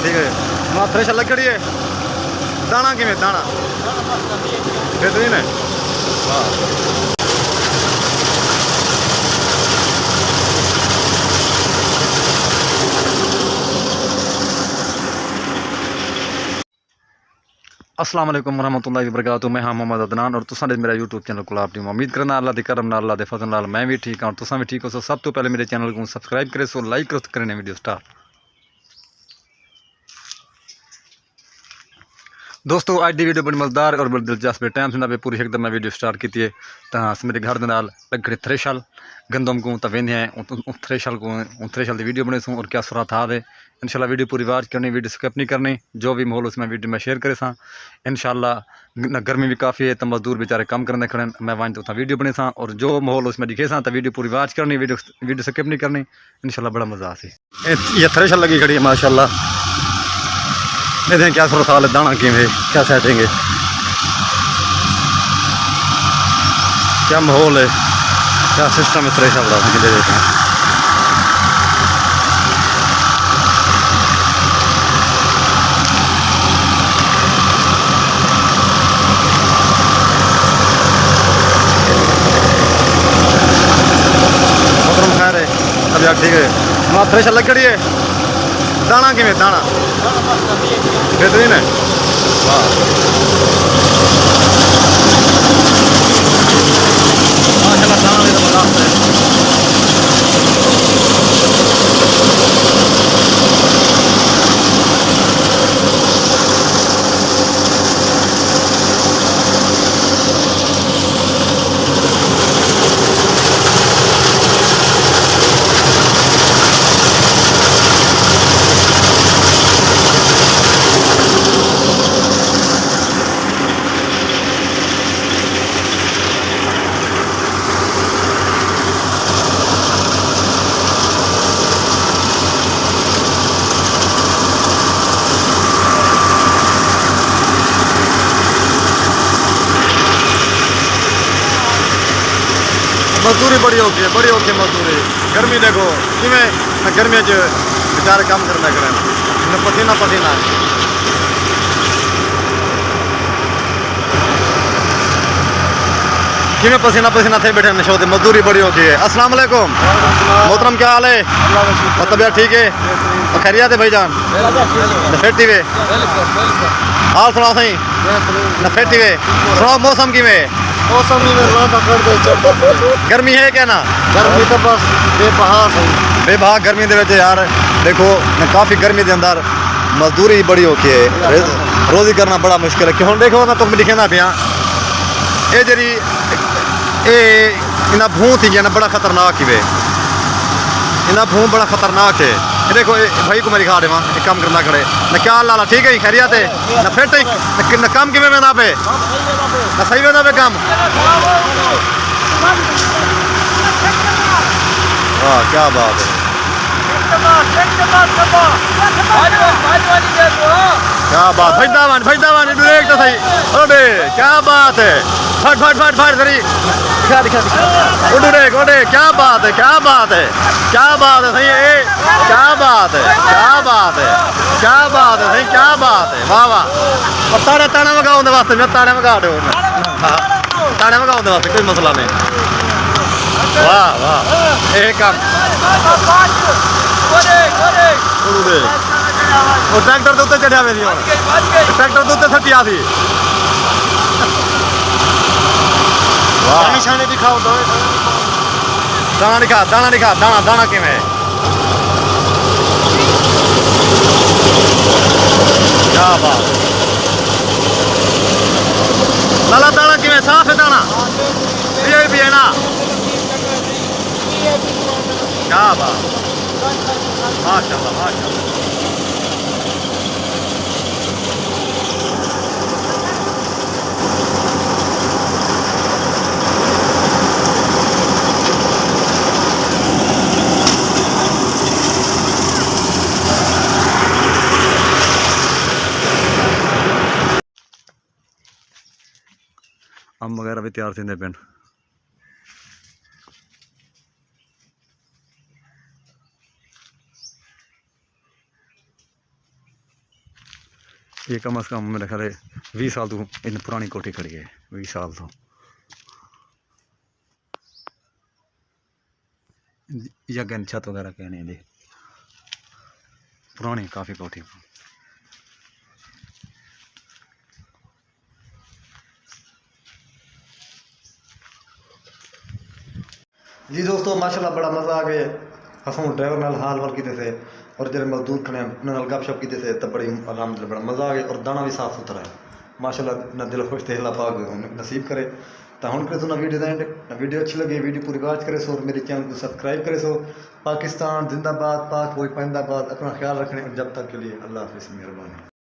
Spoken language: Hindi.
ठीक है ना थ्रेशर लग खड़ी है दाना किमें दाना बेहतरीन है वाह। अस्सलाम वालेकुम रहमतुल्लाहि व बरकातुहू। मैं हाँ मोहम्मद अदनान और तुसा मेरा यूट्यूब चैनल को अपनी उम्मीद करना अल्लाह के करम नाल अल्लाह के फजल नाल मैं भी ठीक हाँ और तुसा भी ठीक हो। सो सब तो पहले मेरे चैनल को सब्सक्राइब करे सो लाइक करो करने वीडियो स्टार्ट। दोस्तों अज की वीडियो बड़ी मज़ेदार और बड़ी दिलचस्प है। टाइम से पूरी एकदम मैं वीडियो स्टार्ट की है तो मेरे घर के नाल लगे थ्रेशल गंदम को तो वेंदे हैं थ्रेशल की वीडियो बने सूँ और क्या सुरा था दे इंशाल्लाह वीडियो पूरी वाच करनी वीडियो स्किप नहीं करनी जो भी माहौल उसमें वीडियो में शेयर करे सा इंशाल्लाह। गर्मी भी काफ़ी है तो मजदूर बेचारे काम करने खड़े मैं वन तो वीडियो बने सा और जो माहौल उसमें दिखे सा तो वीडियो पूरी वाच करनी वीडियो स्किप नहीं करनी इंशाल्लाह बड़ा मज़ा आसी। ये थ्रेशल लगी खड़ी है माशाल्लाह। देखें क्या सूरत हाल है दाना किमें क्या सेटिंग है क्या माहौल है क्या सिस्टम है थ्रेशर बड़ा कि देते हैं। मोहतरम खैर है अब यार ठीक है ना थ्रेशर लग खड़ी है दाना किमें दाना बेहतरीन है वाह। माशाल्लाह दाना भी ज़बरदस्त है। मजदूरी बड़ी होगी मजदूरी गर्मी देखो कि गर्मी बेचारे काम करना करें पसीना पसीना कि पसीना पसीना थे बैठे नशो मजदूरी बड़ी होगी है। अस्सलाम वालेकुम मोहतरम क्या हाल है और तबियत ठीक है और खैरियत है भाईजान नफेटी वे हाल सुनाओ सही नफेटी वे सुनाओ मौसम की में मौसम गर्मी है क्या ना गर्मी तो बस बेबहा गर्मी दे यार देखो काफ़ी गर्मी के अंदर मजदूरी बड़ी होती है रोज़ी करना बड़ा मुश्किल है कि हम देखो ना तुम लिखे ना पिया ये जरी इन्हें भूं थी ना बड़ा खतरनाक ही वे इन्हें भूं बड़ा खतरनाक है। ये देखो भाई को मैं दिखा दे वहाँ काम करना खड़े न क्या लाला ठीक है खैरियत है न फिर न काम किमें में ना पे न सही में ना पे काम वाह क्या बात है क्या बात भजदावान तो सही अरे क्या बात है फट फट फट फट सरी उड़े क्या बात है क्या बात है क्या बात है सही है क्या बात है क्या बात है क्या बात है सही क्या बात है वाह वाह और ताड़े ताड़े मंगाओ वास्ते मैं ताड़े मंगा दो ताड़े मंगाओ वास्ते कोई मसला नहीं वाह वाह एक काम और ट्रैक्टर के उत्ते चढ़िया मेरी ट्रैक्टर के उत्ते सटिया थी निशाने दिखाओ दाना दिखा दाना किमें क्या बात लाला दाना किमें साफ है दाना ये भी है ना क्या बात माशाल्लाह माशाल्लाह। अंब वगैरह भी तैयार थींदे पिन ये कम अज़ कम मेरे ख्याल 20 साल तो इन पुरानी कोठी खड़ी है, 20 साल तो या अगें छत वगैरह कहने दे पुरानी काफ़ी कोठी। जी दोस्तों माशाल्लाह बड़ा मज़ा आ गया। असों ड्राइवर नाल हाल वाल किते थे और जरे मजदूर खड़े उन्होंने गपशप किते थे तो बड़ी अलहमदुलिल्लाह बड़ा मज़ा आ गया। और दाना भी साफ सुथरा है माशाल्लाह, ना दिल खुश थे, अल्लाह पाक नसीब करे। तो हम करे तो ना वीडियो एंड ना वीडियो अच्छी लगे वीडियो पूरी वाच करे सो और मेरे चैनल को सब्सक्राइब करे सो। पाकिस्तान जिंदाबाद, पाक वही पाइंदाबाद। अपना ख्याल रखने और जब तक के लिए अल्लाह हाफिज़, मेहरबानी।